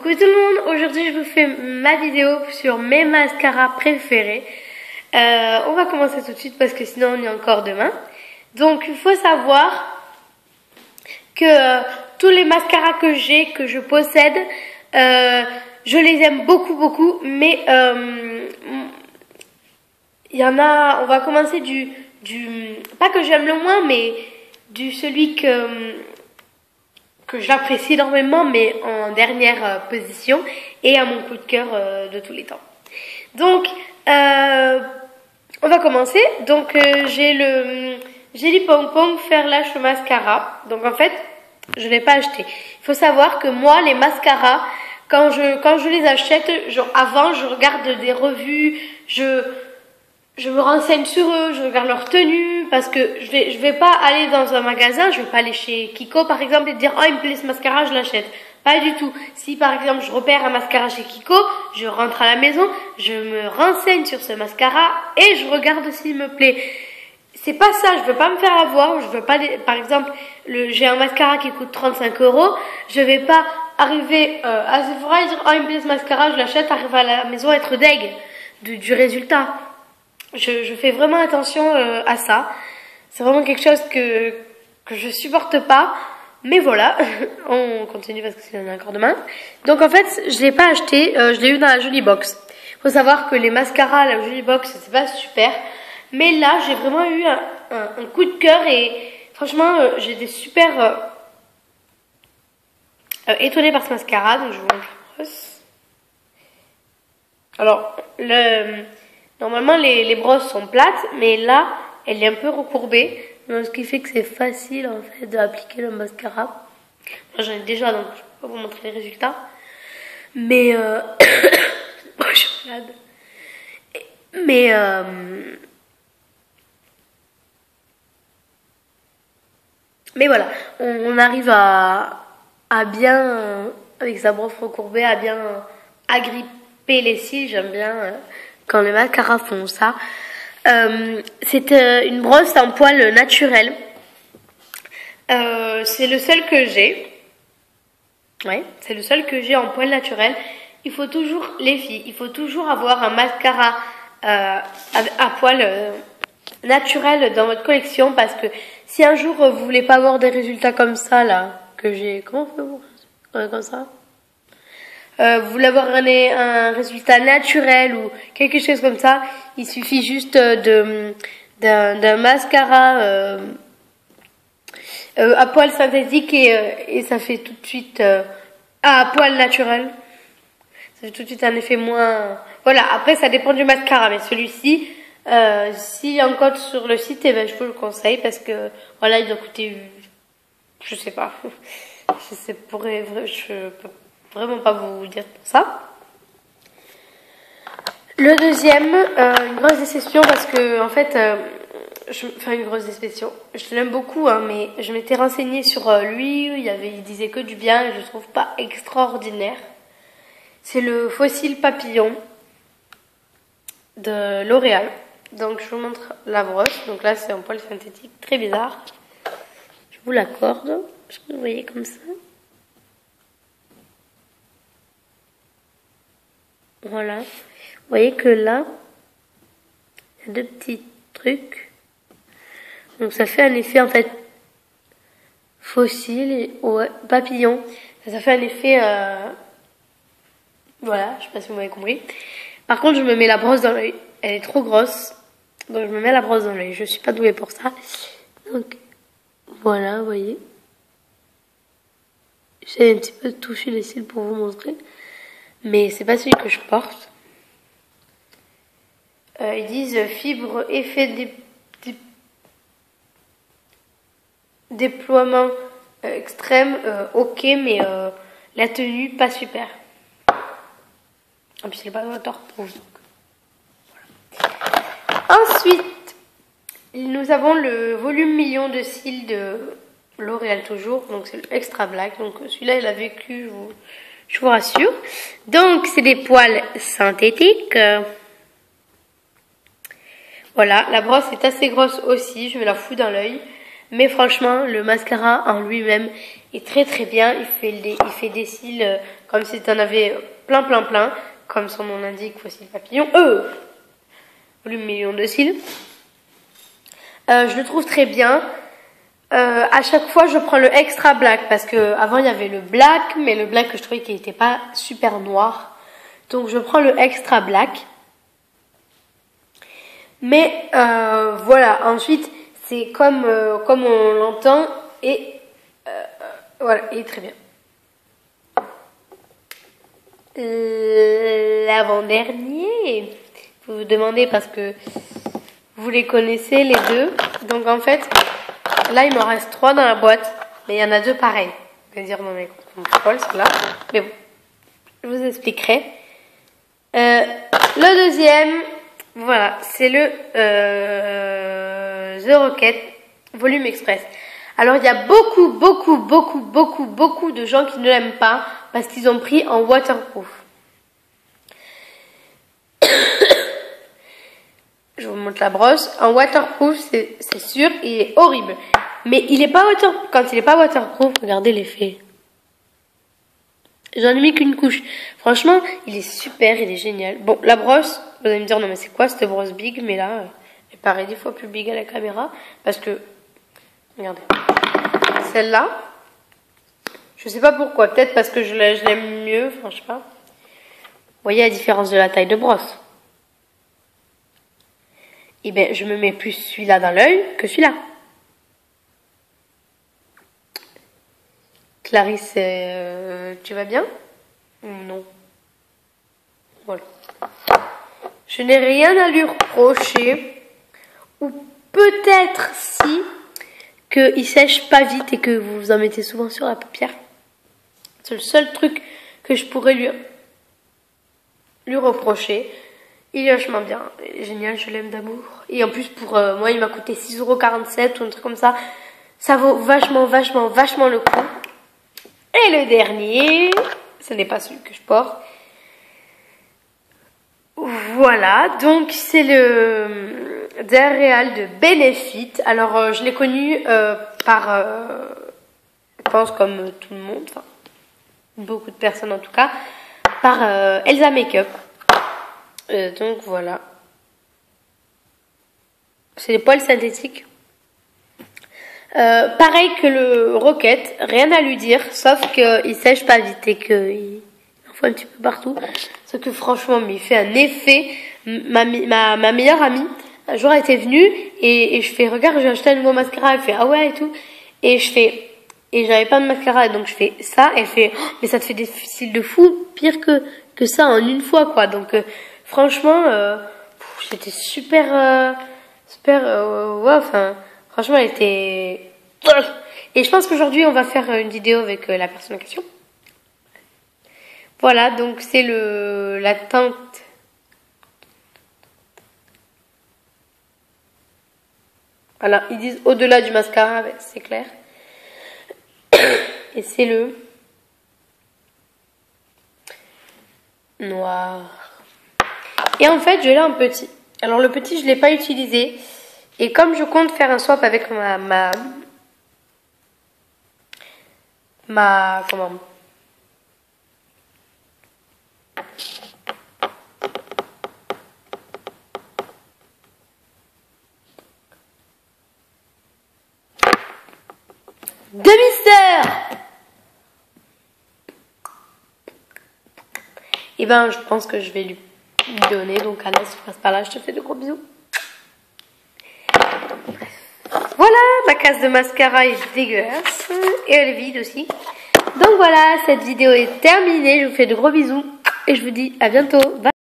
Coucou tout le monde, aujourd'hui je vous fais ma vidéo sur mes mascaras préférés. On va commencer tout de suite parce que sinon on est encore demain. Donc il faut savoir que tous les mascaras que j'ai, que je possède, je les aime beaucoup, mais il y en a, on va commencer du pas que j'aime le moins, mais du celui que j'apprécie énormément, mais en dernière position, et à mon coup de cœur de tous les temps. Donc, on va commencer. Donc, j'ai le Jelly Pong Pong Faire Lâche Mascara. Donc, en fait, je l'ai pas acheté. Il faut savoir que moi, les mascaras, quand je les achète, avant, je regarde des revues, je me renseigne sur eux, je regarde leur tenue, parce que je vais pas aller dans un magasin, je vais pas aller chez Kiko par exemple et dire oh il me plaît ce mascara, je l'achète. Pas du tout. Si par exemple je repère un mascara chez Kiko, je rentre à la maison, je me renseigne sur ce mascara et je regarde s'il me plaît. C'est pas ça, je veux pas me faire avoir, je veux pas, par exemple, j'ai un mascara qui coûte 35 €, je vais pas arriver à Sephora et dire oh il me plaît ce mascara, je l'achète, arriver à la maison être deg du résultat. Je fais vraiment attention à ça. C'est vraiment quelque chose que je supporte pas. Mais voilà, on continue parce que sinon on a encore demain. Donc en fait, je l'ai pas acheté, je l'ai eu dans la Jolie Box. Faut savoir que les mascaras à la Jolie Box, c'est pas super. Mais là, j'ai vraiment eu un coup de cœur et franchement, j'étais super étonnée par ce mascara. Donc je vous montre la brosse. Alors, normalement, les brosses sont plates, mais là, elle est un peu recourbée. Donc, ce qui fait que c'est facile, en fait, d'appliquer le mascara. Moi, j'en ai déjà, donc je ne peux pas vous montrer les résultats. Mais, oh, je suis malade. Mais voilà, on arrive à bien, avec sa brosse recourbée, à bien agripper les cils. J'aime bien quand les mascaras font ça. C'est une brosse en poil naturel. C'est le seul que j'ai. Ouais, c'est le seul que j'ai en poil naturel. Il faut toujours, les filles, il faut toujours avoir un mascara à poil naturel dans votre collection, parce que si un jour vous voulez pas avoir des résultats comme ça là, que j'ai, comment on peut voir comme ça? Vous voulez avoir un résultat naturel ou quelque chose comme ça, il suffit juste d'un mascara à poil synthétique et ça fait tout de suite à poil naturel. Ça fait tout de suite un effet moins... Voilà, après ça dépend du mascara, mais celui-ci, s'il y a un code sur le site, eh ben, je vous le conseille parce que voilà, il doit coûter... Je sais pas. Je peux vraiment pas vous dire pour ça. Le deuxième, une grosse déception parce que en fait, une grosse déception. Je l'aime beaucoup, hein, mais je m'étais renseignée sur lui. Il disait que du bien et je le trouve pas extraordinaire. C'est le Fossile Papillon de L'Oréal. Donc je vous montre la brosse. Donc là, c'est en poil synthétique, très bizarre. Je vous l'accorde. Je vous voyez comme ça. Voilà. Vous voyez que là, il y a deux petits trucs. Donc ça fait un effet en fait fossile et ouais, papillon. Ça fait un effet... Voilà, je sais pas si vous m'avez compris. Par contre, je me mets la brosse dans l'œil. Elle est trop grosse. Donc je me mets la brosse dans l'œil. Je suis pas douée pour ça. Donc voilà, vous voyez. J'ai un petit peu touché les cils pour vous montrer. Mais c'est pas celui que je porte. Ils disent fibre, effet déploiement extrême, ok, mais la tenue pas super. En plus, il n'est pas waterproof. Voilà. Ensuite, nous avons le volume million de cils de L'Oréal toujours. Donc c'est le Extra Black. Donc celui-là, il a vécu, je vous rassure. Donc c'est des poils synthétiques. Voilà, la brosse est assez grosse aussi. Je me la fous dans l'œil. Mais franchement, le mascara en lui-même est très très bien. Il fait des cils comme si tu en avais plein, comme son nom l'indique, fossile papillon, volume million de cils. Je le trouve très bien. À chaque fois, je prends le extra black parce que avant il y avait le black, mais le black que je trouvais qu'il n'était pas super noir. Donc je prends le extra black. Mais voilà, ensuite c'est comme on l'entend et voilà, il est très bien. L'avant-dernier, vous vous demandez parce que vous les connaissez les deux. Donc en fait, là il m'en reste 3 dans la boîte, mais il y en a 2 pareils. Vous allez dire non mais contrôle c'est là, mais bon, je vous expliquerai. Le deuxième, voilà, c'est le The Rocket Volume Express. Alors il y a beaucoup de gens qui ne l'aiment pas parce qu'ils ont pris en waterproof. Je vous montre la brosse. En waterproof, c'est sûr, il est horrible. Mais il est pas quand il est pas waterproof, regardez l'effet. J'en ai mis qu'une couche. Franchement, il est super, il est génial. Bon, la brosse, vous allez me dire non mais c'est quoi cette brosse big? Mais là, elle paraît 10 fois plus big à la caméra parce que regardez. Celle-là, je sais pas pourquoi, peut-être parce que je l'aime mieux, enfin je sais pas. Vous voyez la différence de la taille de brosse? Eh bien, je me mets plus celui-là dans l'œil que celui-là. Clarisse, tu vas bien? Non. Voilà. Je n'ai rien à lui reprocher. Ou peut-être si qu'il sèche pas vite et que vous en mettez souvent sur la paupière. C'est le seul truc que je pourrais lui reprocher. Il est vachement bien, il est génial, je l'aime d'amour. Et en plus pour moi il m'a coûté 6,47 € ou un truc comme ça. Ça vaut vachement le coup. Et le dernier, ce n'est pas celui que je porte. Voilà, donc c'est le Real de Benefit. Alors je l'ai connu par, je pense comme tout le monde, enfin beaucoup de personnes en tout cas, par Elsa Makeup. Donc voilà. C'est des poils synthétiques. Pareil que le Rocket, rien à lui dire, sauf qu'il sèche pas vite et qu'il en faut un petit peu partout. Sauf que franchement, mais il fait un effet. Ma meilleure amie, un jour elle était venue et je fais, regarde, j'ai acheté un nouveau mascara. Elle fait, ah ouais et tout. Et je fais, et j'avais pas de mascara, donc je fais ça. Elle fait, oh, mais ça te fait des cils de fou, pire que ça en une fois quoi. Donc franchement, c'était super, ouais, enfin. Franchement, elle était... Et je pense qu'aujourd'hui, on va faire une vidéo avec la personne en question. Voilà, donc c'est la teinte... Voilà, ils disent au-delà du mascara, c'est clair. Et c'est le noir. Et en fait, je l'ai en petit. Alors le petit, je ne l'ai pas utilisé. Et comme je compte faire un swap avec ma comment demi-sœur, et ben je pense que je vais lui donner. Donc Anna, si tu passes par là, je te fais de gros bisous. Voilà, ma case de mascara est dégueulasse et elle est vide aussi. Donc voilà, cette vidéo est terminée. Je vous fais de gros bisous et je vous dis à bientôt. Bye.